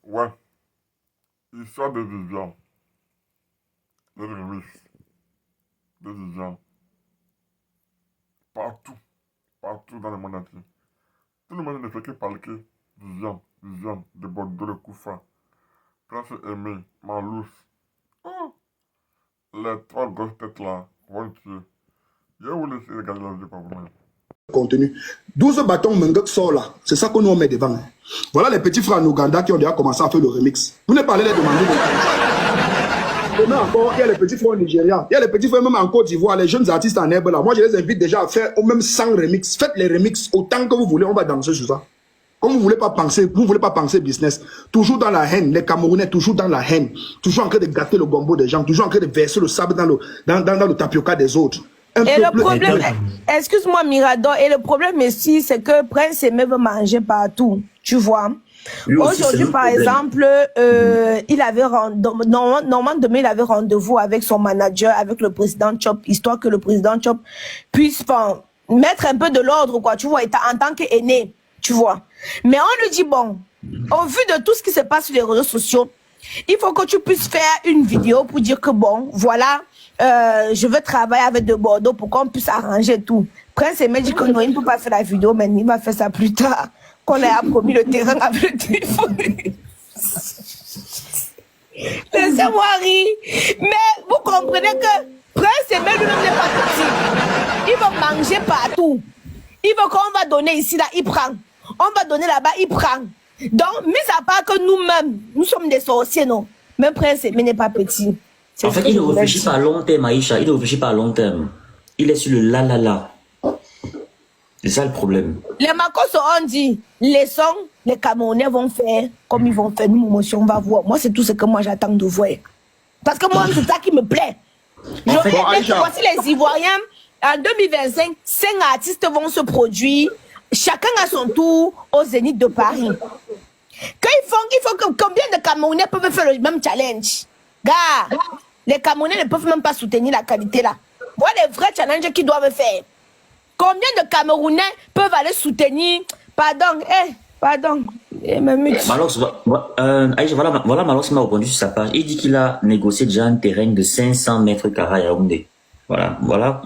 Ouais, histoire de Vivian, de remix, de Vivian, partout, partout dans le monde entier. Tout le monde ne fait que parler que Vivian, Vivian, de Bordeaux, de Koufa, Prince Aimé, Malous. Oh, les trois grosses têtes là vont tuer. Je vais vous laisser regarder la vidéo par vous-même. Contenu. 12 bâtons Mengok sort là. C'est ça que nous on met devant. Hein. Voilà les petits frères en Ouganda qui ont déjà commencé à faire le remix. Vous ne parlez les demander de demain encore, il y a les petits frères au Nigeria. Il y a les petits frères même en Côte d'Ivoire, les jeunes artistes en herbe là. Moi je les invite déjà à faire au même 100 remix. Faites les remix autant que vous voulez, on va danser sur ça. Comme vous voulez pas penser business. Toujours dans la haine, les Camerounais toujours dans la haine. Toujours en train de gâter le gombo des gens. Toujours en train de verser le sable dans le tapioca des autres. Et le problème, excuse-moi Mirador, et le problème ici, c'est que Prince Aimé veut manger partout, tu vois. Aujourd'hui, par exemple, il avait normalement demain, il avait rendez-vous avec son manager, avec le président Chop, histoire que le président Chop puisse mettre un peu de l'ordre, quoi, tu vois, en tant qu'aîné, tu vois. Mais on lui dit, bon, au vu de tout ce qui se passe sur les réseaux sociaux, il faut que tu puisses faire une vidéo pour dire que bon, voilà, je veux travailler avec de Bordeaux pour qu'on puisse arranger tout. Prince Aimé dit que non, il ne peut pas faire la vidéo, mais il va faire ça plus tard, qu'on a promis le terrain avec le téléphone. Laissez-moi rire. Mais vous comprenez que Prince Aimé lui-même n'est pas petit. Il va manger partout. Il veut qu'on va donner ici, là, il prend. On va donner là-bas, il prend. Donc, mis à part que nous-mêmes, nous sommes des sorciers, non. Même Prince Aimé n'est pas petit. En fait, il ne réfléchit pas à long terme, Aïcha. Il ne réfléchit pas à long terme. Il est sur le la. C'est ça le problème. Les Makos ont dit, laissons, les Camerounais vont faire comme ils vont faire. Nous, aussi, on va voir. Moi, c'est tout ce que moi j'attends de voir. Parce que moi, c'est ça qui me plaît. Voici les Ivoiriens, en 2025, 5 artistes vont se produire, chacun à son tour, au Zénith de Paris. Il faut que combien de Camerounais peuvent faire le même challenge? Gars, les Camerounais ne peuvent même pas soutenir la qualité là. Voilà les vrais challenges qu'ils doivent faire. Combien de Camerounais peuvent aller soutenir? Pardon, Malox, voilà Malox m'a répondu sur sa page. Il dit qu'il a négocié déjà un terrain de 500 mètres carrés à Yaoundé. Voilà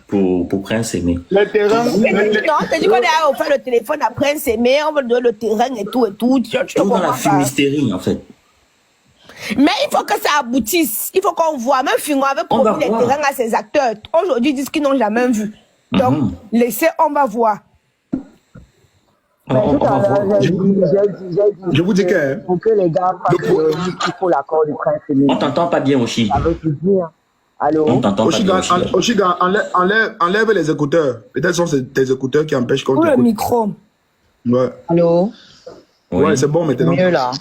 pour Prince Aimé. Le terrain. Non, t'as dit qu'on a offert le téléphone à Prince Aimé, on va donner le terrain et tout. Tout dans la fumisterie, en fait. Mais il faut que ça aboutisse. Il faut qu'on voit. Même Fingo avait promis les terrains à ses acteurs. Aujourd'hui, ils disent qu'ils n'ont jamais vu. Donc, laissez, on va voir. Je vous dis que... Pour que les gars fassent il faut l'accord du Prince Aimé. On t'entend pas bien, Oshi. Avec plaisir. Allô? On t'entend pas bien, Oshiga, enlève les écouteurs. Peut-être ce sont tes écouteurs qui empêchent qu'on t'écoute. t'écoute. Le micro. Ouais. Allô? Ouais, c'est bon maintenant. Mieux là.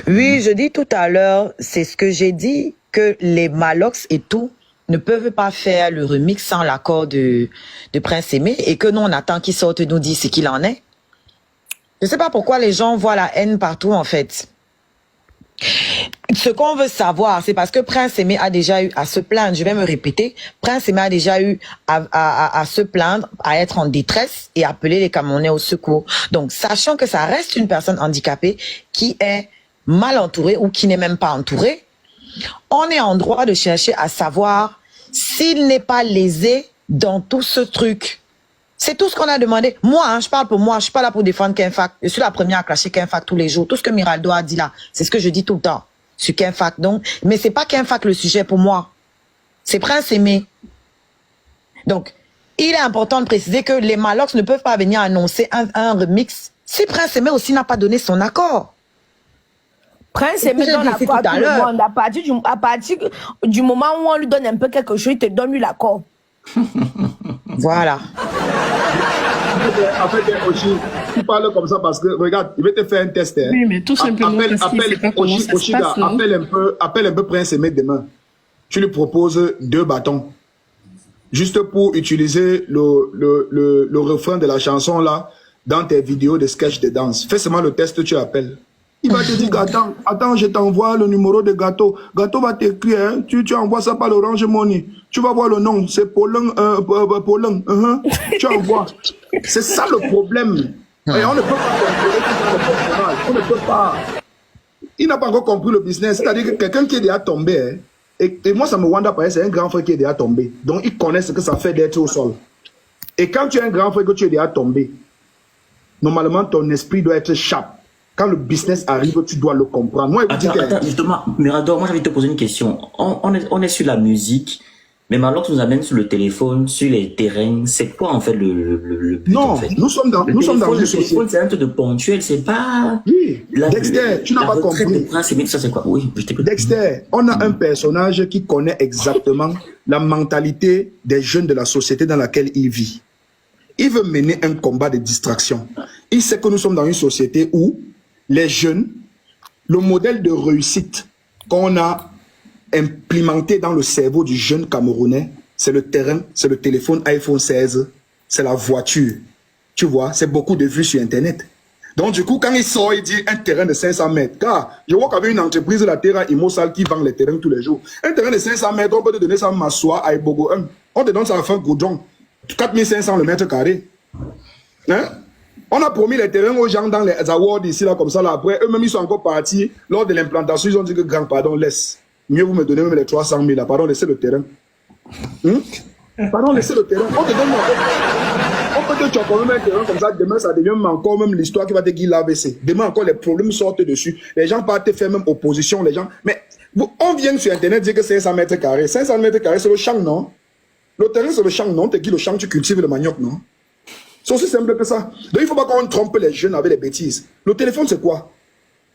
Oui, je dis tout à l'heure, c'est ce que j'ai dit, que les Malox et tout ne peuvent pas faire le remix sans l'accord de Prince Aimé et que nous, on attend qu'il sorte et nous dise ce qu'il en est. Je ne sais pas pourquoi les gens voient la haine partout, en fait. Ce qu'on veut savoir, c'est parce que Prince Aimé a déjà eu à se plaindre, je vais me répéter, Prince Aimé a déjà eu à se plaindre, à être en détresse et appeler les Camerounais au secours. Donc, sachant que ça reste une personne handicapée qui est mal entourée ou qui n'est même pas entourée, on est en droit de chercher à savoir s'il n'est pas lésé dans tout ce truc. C'est tout ce qu'on a demandé. Moi, hein, je parle pour moi, je suis pas là pour défendre Kenfac. Je suis la première à clasher Kenfac tous les jours. Tout ce que Miraldo a dit là, c'est ce que je dis tout le temps sur Kenfac. Donc, mais c'est pas Kenfac le sujet pour moi. C'est Prince Aimé. Donc, il est important de préciser que les Malox ne peuvent pas venir annoncer un remix si Prince Aimé aussi n'a pas donné son accord. Prince Aimé donne l'accord à tout le monde. À partir du moment où on lui donne un peu quelque chose, il te donne lui l'accord. Voilà. En fait, Oshi, tu parles comme ça parce que, regarde, il va te faire un test. Hein. Oui, mais tout simplement appelle un peu Prince Aimé demain. Tu lui proposes 2 bâtons. Juste pour utiliser le refrain de la chanson là dans tes vidéos de sketch de danse. Fais seulement le test, tu appelles. Il va te dire, attends, je t'envoie le numéro de Gâteau. Gâteau va t'écrire, hein, tu envoies ça par l'Orange Money. Tu vas voir le nom, c'est Paulin. Tu envoies. C'est ça le problème. Et on ne peut pas contrôler tout dans le personnage. On ne peut pas. Il n'a pas encore compris le business. C'est-à-dire que quelqu'un qui est déjà tombé, hein, et moi, ça me wonder pas, c'est un grand frère qui est déjà tombé. Donc, il connaît ce que ça fait d'être au sol. Et quand tu es un grand frère que tu es déjà tombé, normalement, ton esprit doit être sharp. Quand le business arrive, tu dois le comprendre. Moi, Attends, justement, Mirador, moi, j'ai envie de te poser une question. On est sur la musique, mais Malox nous amène sur le téléphone, sur les terrains. C'est quoi, en fait, le but, non, en fait? nous sommes dans une Le société. téléphone, c'est un truc de ponctuel, c'est pas... Oui, Dexter, tu n'as pas compris. Ça, c'est quoi? Oui, je t'écoute. Dexter, on a un personnage qui connaît exactement la mentalité des jeunes de la société dans laquelle il vit. Il veut mener un combat de distraction. Il sait que nous sommes dans une société où les jeunes, le modèle de réussite qu'on a implémenté dans le cerveau du jeune Camerounais, c'est le terrain, c'est le téléphone iPhone 16, c'est la voiture. Tu vois, c'est beaucoup de vues sur Internet. Donc du coup, quand il sort, il dit un terrain de 500 mètres. Car je vois qu'il y avait une entreprise, la Terra Immosal, qui vend les terrains tous les jours. Un terrain de 500 mètres, on peut te donner ça à Massoua, à Ibogo 1. On te donne ça à fin Goudjon. 4500 le mètre carré. Hein? On a promis les terrains aux gens dans les awards ici, là, comme ça, là. Après, eux-mêmes, ils sont encore partis. Lors de l'implantation, ils ont dit que, grand, pardon, laisse. Mieux vous me donnez même les 300 000, là. Pardon, laissez le terrain. Pardon, laissez le terrain. On te donne on peut te choquer même un terrain comme ça. Demain, ça devient encore même l'histoire qui va te guider l'AVC. Demain, encore, les problèmes sortent dessus. Les gens partent faire même opposition, les gens. Mais, on vient sur Internet dire que c'est 500 mètres carrés. 500 mètres carrés, c'est le champ, non? Le terrain, c'est le champ, non? T'es qui le champ, tu cultives le manioc, non? C'est aussi simple que ça. Donc, il ne faut pas qu'on trompe les jeunes avec les bêtises. Le téléphone, c'est quoi?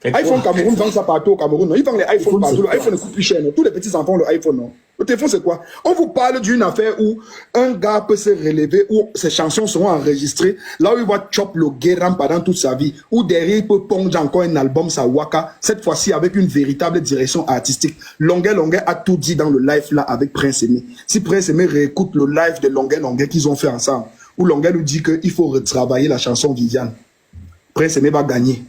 iPhone Cameroun vend ça partout au Cameroun. Non? Ils vendent les iPhones partout. L'iPhone coûte plus cher. Non? Tous les petits enfants ont le iPhone. Non? Le téléphone, c'est quoi? On vous parle d'une affaire où un gars peut se relever, où ses chansons seront enregistrées, là où il va chop le guéram pendant toute sa vie, où derrière il peut pondre encore un album, sa waka, cette fois-ci avec une véritable direction artistique. Longuet a tout dit dans le live là avec Prince Aimé. Si Prince Aimé réécoute le live de Longuet qu'ils ont fait ensemble, où Longuet nous dit qu'il faut retravailler la chanson Viviane, Prince Aimé va gagner.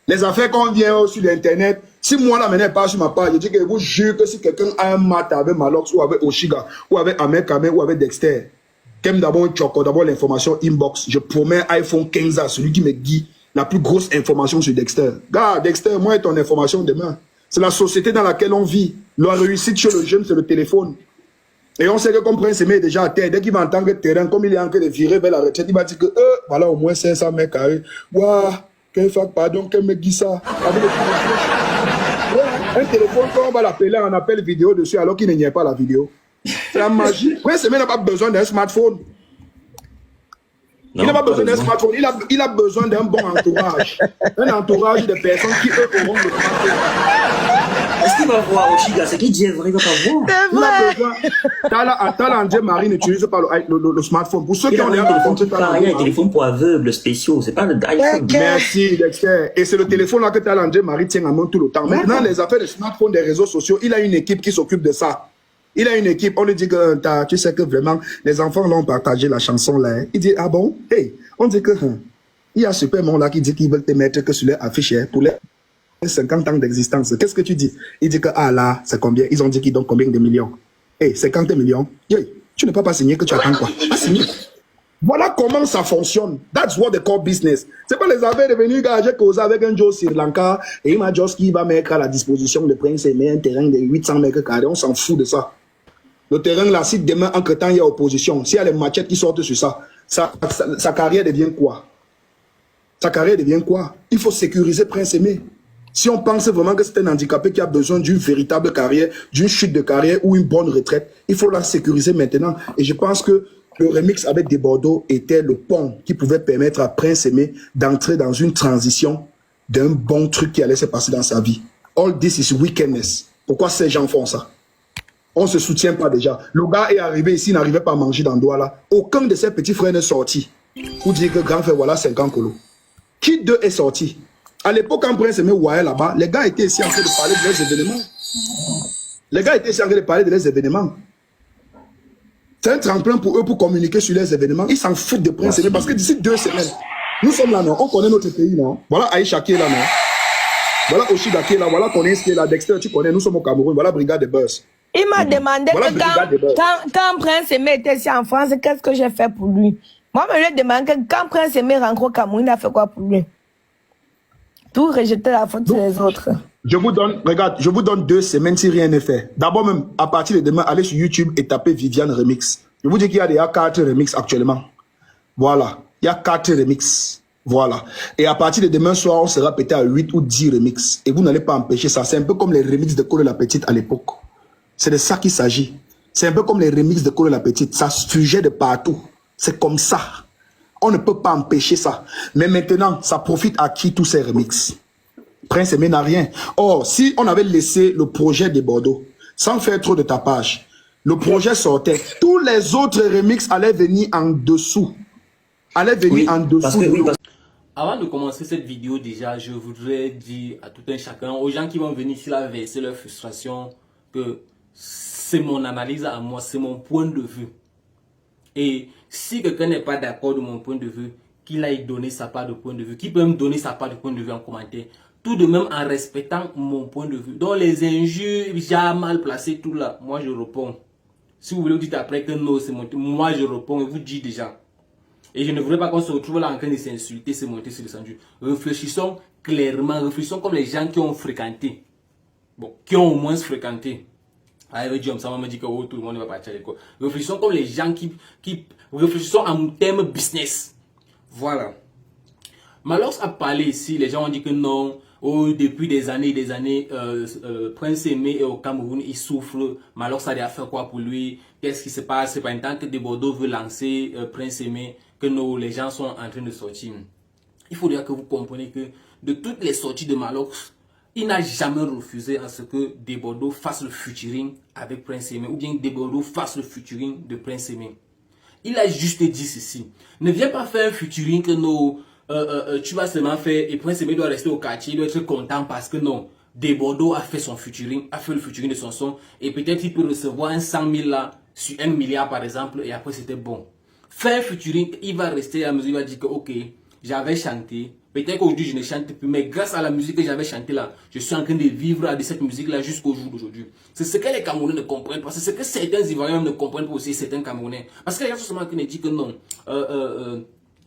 Les affaires qu'on vient sur l'internet, si moi là maintenant pas sur ma page, je dis que je vous jure que si quelqu'un a un mat avec Malox ou avec Oshiga ou avec Ahmed Kamé ou avec Dexter, qu'aime d'abord choco, d'abord l'information inbox, je promets iPhone 15 à celui qui me dit la plus grosse information sur Dexter. Gars, Dexter, moi et ton information demain. C'est la société dans laquelle on vit. La réussite chez le jeune, c'est le téléphone. Et on sait que comme Prince Aimé est déjà à terre, dès qu'il va entendre le terrain, comme il est en train de virer vers la retraite, il va dire que voilà au moins 500 mètres carrés. Waouh! Pardon, qu'elle me dit ça. Un téléphone, quand on va l'appeler, on appelle vidéo dessus alors qu'il n'y a pas la vidéo. C'est la magie. Prince Aimé n'a pas besoin d'un smartphone. Il n'a pas besoin d'un smartphone. Il a besoin d'un bon entourage. Un entourage de personnes qui, eux, auront le smartphone. Est-ce qu'il va voir Oshiga? C'est qui dit vrai, il va pas voir. Il a besoin. Tala André Marie n'utilise pas le smartphone. Pour ceux qui ont un téléphone, il y a un téléphone pour aveugles spéciaux. C'est pas le iPhone. Merci, Dexter. Et c'est le téléphone là que Tala André Marie tient en main tout le temps. Maintenant, les affaires de smartphone, des réseaux sociaux, il a une équipe qui s'occupe de ça. Il a une équipe. On lui dit que tu sais que vraiment, les enfants là ont partagé la chanson là. Il dit, ah bon? Hey, on dit que il y a Superman là qui dit qu'ils veulent te mettre que sur leur affiche pour les 50 ans d'existence. Qu'est-ce que tu dis? Il dit que, ah là, c'est combien? Ils ont dit qu'ils donnent combien de millions? Hey, 50 millions. Hey, tu n'es pas signé que tu attends quoi? Pas signé. Voilà comment ça fonctionne. That's what they call business. C'est pas les affaires de venir gars, j'ai causé avec un Joe Sri Lanka et il m'a dit qu'il va mettre à la disposition de Prince Aimé un terrain de 800 mètres carrés. On s'en fout de ça. Le terrain là, si demain, entre temps, il y a opposition, s'il y a les machettes qui sortent sur ça, sa carrière devient quoi? Sa carrière devient quoi? Il faut sécuriser Prince Aimé. Si on pense vraiment que c'est un handicapé qui a besoin d'une véritable carrière, d'une chute de carrière ou une bonne retraite, il faut la sécuriser maintenant. Et je pense que le remix avec Des Bordeaux était le pont qui pouvait permettre à Prince Aimé d'entrer dans une transition d'un bon truc qui allait se passer dans sa vie. All this is wickedness. Pourquoi ces gens font ça? On ne se soutient pas déjà. Le gars est arrivé ici, il n'arrivait pas à manger dans le doigt là. Aucun de ses petits frères n'est sorti. Pour dire que grand frère, voilà 50 colos. Qui d'eux est sorti? À l'époque, quand Prince Aimé voyait là-bas, les gars étaient ici en train de parler de leurs événements. Les gars étaient ici en train de parler de leurs événements. C'est un tremplin pour eux pour communiquer sur leurs événements. Ils s'en foutent de Prince Aimé parce que d'ici 2 semaines, nous sommes là, non? On connaît notre pays, non? Voilà Aïcha qui est là, non? Voilà Oshiga qui est là, voilà Connais qui est là, Dexter, tu connais, nous sommes au Cameroun, voilà Brigade de Buzz. Il m'a demandé Voilà que quand Prince Aimé était ici en France, qu'est-ce que j'ai fait pour lui? Moi, je lui ai demandé que quand Prince Aimé rentre au Cameroun, il a fait quoi pour lui? Tout rejeter la faute sur les autres. Je vous donne, regarde, je vous donne 2 semaines si rien n'est fait. D'abord même, à partir de demain, allez sur YouTube et tapez Viviane Remix. Je vous dis qu'il y a déjà 4 remix actuellement. Voilà. Il y a 4 remix. Voilà. Et à partir de demain soir, on sera pété à 8 ou 10 remix. Et vous n'allez pas empêcher ça. C'est un peu comme les remix de Cole la Petite à l'époque. C'est de ça qu'il s'agit. C'est un peu comme les remix de Cole la Petite. Ça fugeait de partout. C'est comme ça. On ne peut pas empêcher ça. Mais maintenant, ça profite à qui tous ces remix? Prince Aimé n'a rien. Or, si on avait laissé le projet de Bordeaux, sans faire trop de tapage, le projet sortait. Tous les autres remix allaient venir en dessous. Allaient venir en dessous. Avant de commencer cette vidéo, déjà, je voudrais dire à tout un chacun, aux gens qui vont venir ici là verser leur frustration, que c'est mon analyse à moi, c'est mon point de vue. Et si quelqu'un n'est pas d'accord de mon point de vue, qu'il aille donner sa part de point de vue, qu'il peut me donner sa part de point de vue en commentaire, tout de même en respectant mon point de vue. Donc les injures, j'ai mal placé tout là, moi je réponds. Si vous voulez vous dites après que non, c'est mon tour, moi je réponds et vous dis déjà. Et je ne voudrais pas qu'on se retrouve là en train de s'insulter, se monter, se descendre. Réfléchissons clairement, réfléchissons comme les gens qui ont fréquenté. Bon, qui ont au moins fréquenté. Avec Dieu, ça m'a dit que oh, tout le monde va partir à l'école. Réfléchissons comme les gens qui réfléchissons en termes business. Voilà. Malox a parlé ici, les gens ont dit que non. Oh, depuis des années, Prince Aimé est au Cameroun, il souffre. Malox a déjà fait quoi pour lui? Qu'est-ce qui se passe? C'est pas un temps que De Bordeaux veut lancer Prince Aimé que les gens sont en train de sortir. Il faut dire que vous comprenez que de toutes les sorties de Malox, il n'a jamais refusé à ce que De Bordeaux fasse le featuring avec Prince Aimé ou bien De Bordeaux fasse le featuring de Prince Aimé. Il a juste dit ceci. Ne viens pas faire un featuring que tu vas seulement faire et Prince Aimé doit rester au quartier, il doit être content parce que non, De Bordeaux a fait son featuring, a fait le featuring de son son et peut-être il peut recevoir un 100 000 là sur 1 milliard par exemple et après c'était bon. Faire un featuring, il va rester à la mesure, il va dire que ok, j'avais chanté, peut-être qu'aujourd'hui je ne chante plus, mais grâce à la musique que j'avais chantée là, je suis en train de vivre de cette musique là jusqu'au jour d'aujourd'hui. C'est ce que les Camerounais ne comprennent pas, c'est ce que certains Ivoiriens ne comprennent pas aussi, certains Camerounais. Parce que les gens sont seulement qui ne disent que non.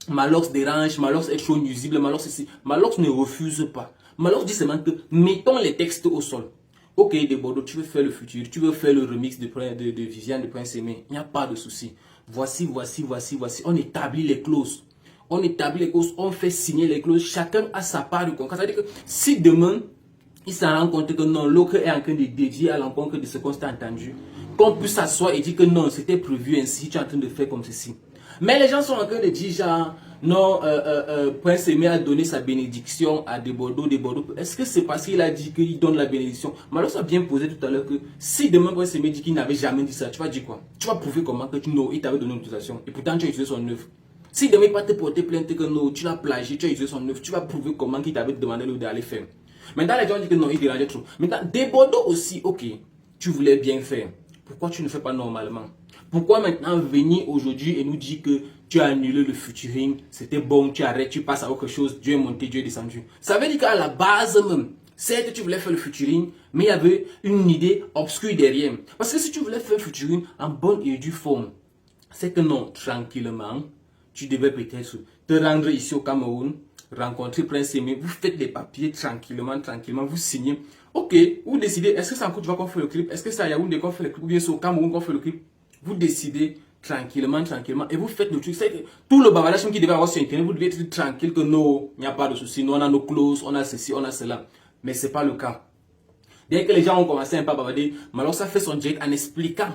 Malox dérange, Malox est trop nuisible, Malox ici. Malox ne refuse pas. Malox dit seulement que mettons les textes au sol. Ok, De Bordeaux, tu veux faire le futur, tu veux faire le remix de Viviane de Prince Aimé, il n'y a pas de souci. Voici. On établit les clauses. On établit les clauses, on fait signer les clauses. Chacun a sa part de contrat. C'est-à-dire que si demain, il s'en rend compte que non, l'autre est en train de dévier à l'encontre de ce qu'on s'est entendu, qu'on puisse s'asseoir et dire que non, c'était prévu ainsi, tu es en train de faire comme ceci. Mais les gens sont en train de dire genre, non, Prince Aimé a donné sa bénédiction à De Bordeaux. Est-ce que c'est parce qu'il a dit qu'il donne la bénédiction? Malox a bien posé tout à l'heure que si demain Prince Aimé dit qu'il n'avait jamais dit ça, tu vas dire quoi? Tu vas prouver comment que il t'avait donné une autorisation et pourtant tu as utilisé son œuvre. Si demain il va te porter plainte que non, tu l'as plagié, tu as utilisé son œuvre, tu vas prouver comment qu'il t'avait demandé d'aller faire. Maintenant les gens disent que non, il dérangeait trop. Maintenant, De Bordeaux aussi, ok, tu voulais bien faire. Pourquoi tu ne fais pas normalement? Pourquoi maintenant venir aujourd'hui et nous dire que tu as annulé le featuring, c'était bon, tu arrêtes, tu passes à autre chose, Dieu est monté, Dieu est descendu. Ça veut dire qu'à la base même, certes tu voulais faire le featuring, mais il y avait une idée obscure derrière. Parce que si tu voulais faire le featuring en bonne et due forme, c'est que non, tranquillement, tu devais peut-être te rendre ici au Cameroun, rencontrer Prince Aimé, vous faites les papiers tranquillement, vous signez. Ok, vous décidez, est-ce que c'est en Côte d'Ivoire qu'on fait le clip? Est-ce que c'est à Yaoundé qu'on fait le clip? Ou bien c'est au Cameroun qu'on fait le clip? Vous décidez tranquillement, et vous faites le truc. C'est que tout le bavardage qui devait avoir sur Internet, vous devez être tranquille que non, il n'y a pas de souci. Nous, on a nos clauses, on a ceci, on a cela. Mais ce n'est pas le cas. Dès que les gens ont commencé un peu à bavarder, Malox a fait son direct en expliquant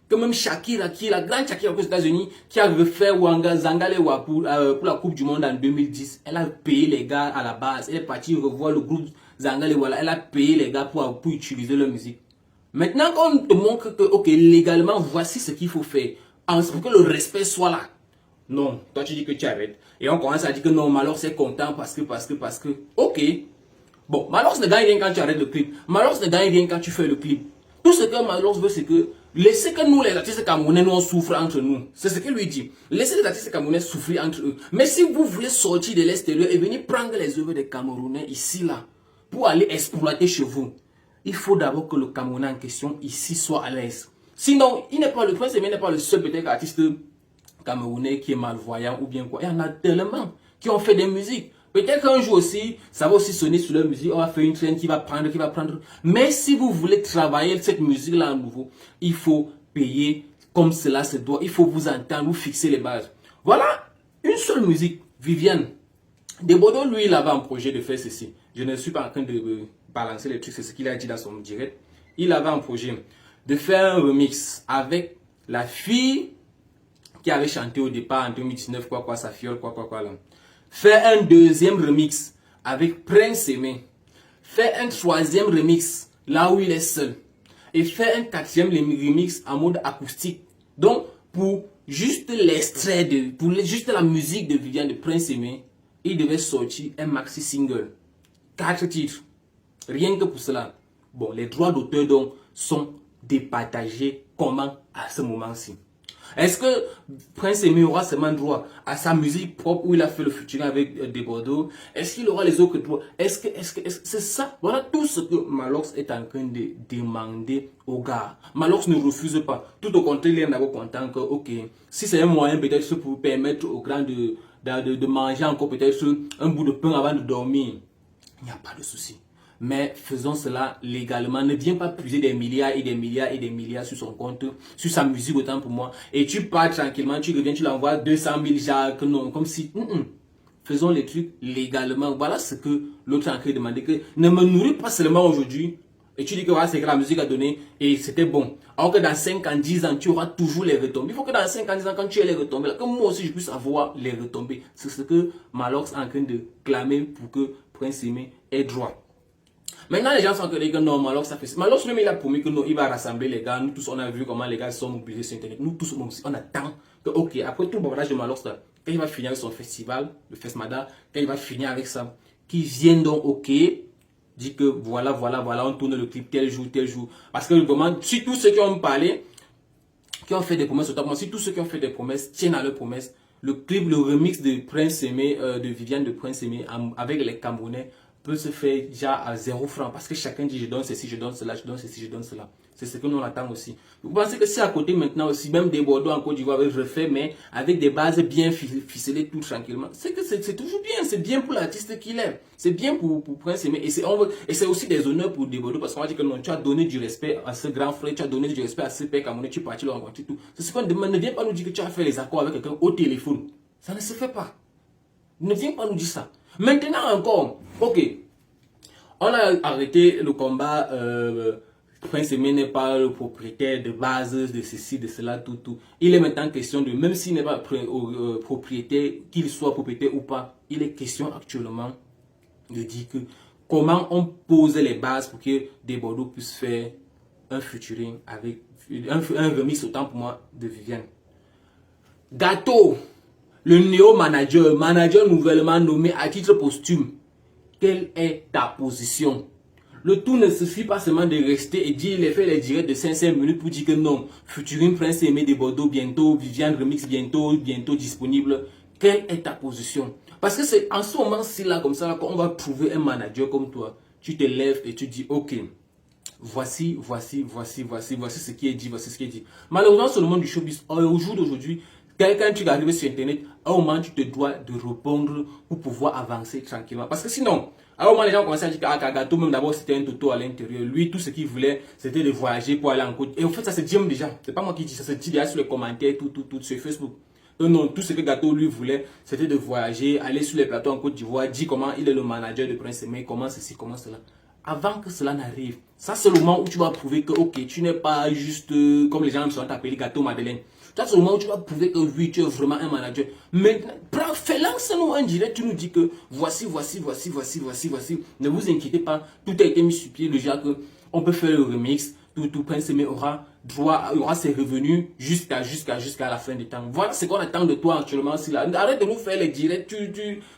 que même Shakira, qui est la grande Shakira aux États-Unis, qui a refait Wanga Zangale pour la Coupe du Monde en 2010, elle a payé les gars à la base. Elle est partie revoir le groupe Zangale, voilà, elle a payé les gars pour utiliser leur musique. Maintenant qu'on te montre que, ok, légalement, voici ce qu'il faut faire, pour que le respect soit là. Non, toi tu dis que tu arrêtes. Et on commence à dire que non, Malox est content parce que, ok. Bon, Malox ne gagne rien quand tu arrêtes le clip. Malox ne gagne rien quand tu fais le clip. Tout ce que Malox veut, c'est que laissez que nous, les artistes camerounais, nous, on souffre entre nous. C'est ce qu'il lui dit. Laissez les artistes camerounais souffrir entre eux. Mais si vous voulez sortir de l'extérieur et venir prendre les œuvres des Camerounais ici, là, pour aller exploiter chez vous, il faut d'abord que le Camerounais en question ici soit à l'aise. Sinon, le Prince Aimé n'est pas le seul peut-être artiste camerounais qui est malvoyant ou bien quoi. Il y en a tellement qui ont fait des musiques. Peut-être qu'un jour aussi, ça va aussi sonner sur leur musique, on va faire une traîne qui va prendre. Mais si vous voulez travailler cette musique-là à nouveau, il faut payer comme cela se doit. Il faut vous entendre, vous fixer les bases. Voilà une seule musique, Viviane. Debodo, lui, il avait un projet de faire ceci. Je ne suis pas en train de balancer les trucs, c'est ce qu'il a dit dans son direct. Il avait un projet de faire un remix avec la fille qui avait chanté au départ en 2019, sa fiole, là. Faire un deuxième remix avec Prince Aimé. Faire un troisième remix là où il est seul. Et faire un quatrième remix en mode acoustique. Donc, pour juste l'extrait pour juste la musique de Viviane de Prince Aimé, il devait sortir un maxi single. 4 titres. Rien que pour cela. Bon, les droits d'auteur donc sont départagés comment à ce moment-ci. Est-ce que Prince Aimé aura seulement droit à sa musique propre où il a fait le featuring avec des Bordeaux? Est-ce qu'il aura les autres droits? Est-ce que c'est ça? Voilà tout ce que Malox est en train de demander aux gars. Malox ne refuse pas. Tout au contraire, il est d'abord content que, ok, si c'est un moyen peut-être pour permettre aux grands de manger encore peut-être un bout de pain avant de dormir, il n'y a pas de souci. Mais faisons cela légalement. Ne viens pas puiser des milliards et des milliards et des milliards sur son compte, sur sa musique, autant pour moi. Et tu pars tranquillement, tu reviens, tu l'envoies 200 000 jacques, non, comme si... Faisons les trucs légalement. Voilà ce que l'autre est en train de demander. Que ne me nourris pas seulement aujourd'hui. Et tu dis que voilà, c'est que la musique a donné et c'était bon. Alors que dans 5 ans, 10 ans, tu auras toujours les retombées. Il faut que dans 5 ans, 10 ans, quand tu aies les retombées, là, que moi aussi je puisse avoir les retombées. C'est ce que Malox est en train de clamer pour que Prince Aimé ait droit. Maintenant, les gens sont en train de dire que non, Malox, ça fait... Malox, lui, il a promis que non, il va rassembler les gars. Nous tous, on a vu comment les gars sont mobilisés sur Internet. Nous tous, on attend que, ok, après tout le bavardage de Malox, là, quand il va finir avec son festival, le Festmada, quand il va finir avec ça, qu'ils viennent donc, ok, dit que voilà, on tourne le clip tel jour. Parce que vraiment, si tous ceux qui ont parlé, qui ont fait des promesses, notamment si tous ceux qui ont fait des promesses tiennent à leurs promesses, le clip, le remix de Prince Aimé, de Viviane de Prince Aimé, avec les Camerounais, peut se faire déjà à 0 francs. Parce que chacun dit je donne ceci, je donne cela, je donne ceci, je donne cela. C'est ce que nous on attend aussi. Vous pensez que si à côté maintenant aussi, même des Bordeaux en Côte d'Ivoire refait, mais avec des bases bien ficelées tout tranquillement, c'est que c'est toujours bien. C'est bien pour l'artiste qu'il est. C'est bien pour Prince Aimé. Et c'est aussi des honneurs pour des Bordeaux parce qu'on va dire que non, tu as donné du respect à ce grand frère, tu as donné du respect à ce père camerounais, tu es parti le rencontrer tout. C'est ce qu'on demande. Ne viens pas nous dire que tu as fait les accords avec quelqu'un au téléphone. Ça ne se fait pas. Ne viens pas nous dire ça. Maintenant encore, ok. On a arrêté le combat, Prince Aimé n'est pas le propriétaire de base, de ceci, de cela, tout. Il est maintenant question de, même s'il n'est pas propriétaire, qu'il soit propriétaire ou pas, il est question actuellement de dire que comment on pose les bases pour que des Bordeaux puissent faire un featuring avec, un remix autant pour moi de Viviane. Gâteau, le manager nouvellement nommé à titre posthume. Quelle est ta position? Le tout ne suffit pas seulement de rester et dire, il fait les directs de 5 minutes pour dire que non, featuring Prince Aimé de Bordeaux bientôt, Viviane remix bientôt disponible. Quelle est ta position? Parce que c'est en ce moment-ci là, comme ça, qu'on va trouver un manager comme toi. Tu te lèves et tu dis, ok, voici ce qui est dit, voici ce qui est dit. Malheureusement, sur le monde du showbiz, au jour d'aujourd'hui, quand tu arrives sur Internet, à un moment, tu te dois de répondre pour pouvoir avancer tranquillement. Parce que sinon, à un moment, les gens commencent à dire qu'à Gâteau, même d'abord, c'était un toto à l'intérieur. Lui, tout ce qu'il voulait, c'était de voyager pour aller en côte. Et en fait, ça se dit même déjà. C'est pas moi qui dis ça, se dit déjà sur les commentaires, tout sur Facebook. Non, tout ce que Gâteau lui voulait, c'était de voyager, aller sur les plateaux en Côte d'Ivoire, dire comment il est le manager de Prince Aimé, comment ceci, comment cela. Avant que cela n'arrive, ça c'est le moment où tu vas prouver que, ok, tu n'es pas juste, comme les gens me sont appelés Gâteau Madeleine. Ça c'est le moment où tu vas prouver que oui, tu es vraiment un manager. Maintenant, lance-nous un direct, tu nous dis que voici. Ne vous inquiétez pas, tout a été mis sur pied, déjà que on peut faire le remix, tout Prince Aimé aura ses revenus jusqu'à la fin du temps. Voilà ce qu'on attend de toi actuellement. Arrête de nous faire les directs,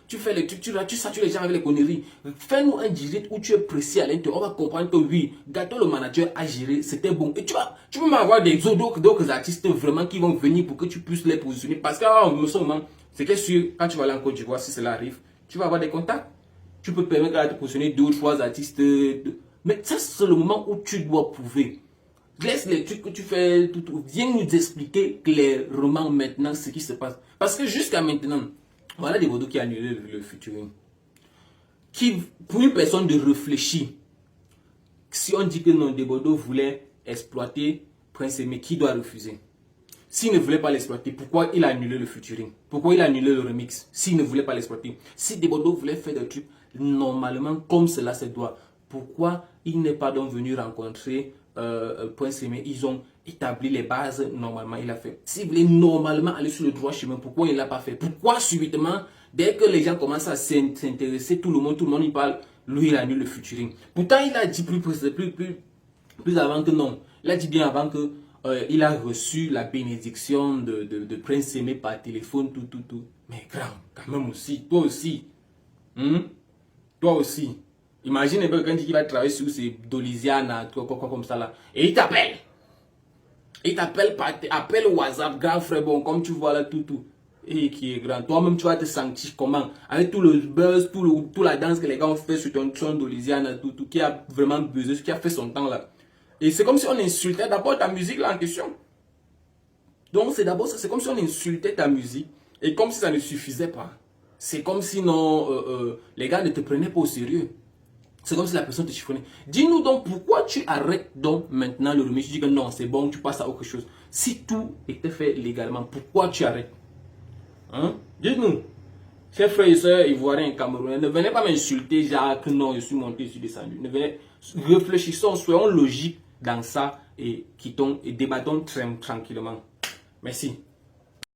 tu fais les trucs, tu satures les gens avec les conneries. Fais-nous un direct où tu es précis à l'intérieur. On va comprendre que oui, Gâteau le manager a géré, c'était bon. Et tu peux même avoir d'autres artistes vraiment qui vont venir pour que tu puisses les positionner. Parce qu'en ce moment, c'est que sûr, quand tu vas aller en Côte d'Ivoire, si cela arrive, tu vas avoir des contacts. Tu peux permettre de te positionner 2 ou 3 artistes. Mais ça, c'est le moment où tu dois prouver. Laisse les trucs que tu fais, viens nous expliquer clairement maintenant ce qui se passe. Parce que jusqu'à maintenant, voilà des Bordeaux qui a annulé le featuring. pour une personne de réfléchir, si on dit que non, Debordo voulait exploiter Prince Aimé, qui doit refuser? S'il ne voulait pas l'exploiter, pourquoi il a annulé le featuring? Pourquoi il a annulé le remix? S'il ne voulait pas l'exploiter. Si Debordo voulait faire des trucs normalement comme cela se doit, pourquoi il n'est pas donc venu rencontrer Prince Aimé? Ils ont établi les bases, normalement il a fait. S'il voulait normalement aller sur le droit chemin, pourquoi il ne l'a pas fait? Pourquoi subitement, dès que les gens commencent à s'intéresser, tout le monde y parle, lui il annule le featuring? Pourtant il a dit plus avant que non. Il a dit bien avant que il a reçu la bénédiction de Prince Aimé par téléphone, tout. Mais grand, quand même aussi, toi aussi. Toi aussi. Imagine un peu quand il va travailler sur ces Dolisiana, quoi comme ça là. Et il t'appelle. Il t'appelle appelle WhatsApp, grand frère, bon, comme tu vois là, tout. Et qui est grand. Toi-même, tu vas te sentir comment? Avec tout le buzz, tout la danse que les gars ont fait sur ton son Dolisiana, tout, qui a vraiment buzzé, qui a fait son temps là. Et c'est comme si on insultait d'abord ta musique là en question. Donc c'est comme si on insultait ta musique. Et comme si ça ne suffisait pas. C'est comme si non, les gars ne te prenaient pas au sérieux. C'est comme si la personne te chiffonnait. Dis-nous donc pourquoi tu arrêtes donc maintenant le remix. Tu dis que non, c'est bon, tu passes à autre chose. Si tout était fait légalement, pourquoi tu arrêtes? Hein? Dites-nous. Chers frères et sœurs ivoiriens et camerounais, ne venez pas m'insulter, genre que non, je suis monté, je suis descendu. Ne venez, réfléchissons, soyons logiques dans ça et quittons et débattons tranquillement. Merci.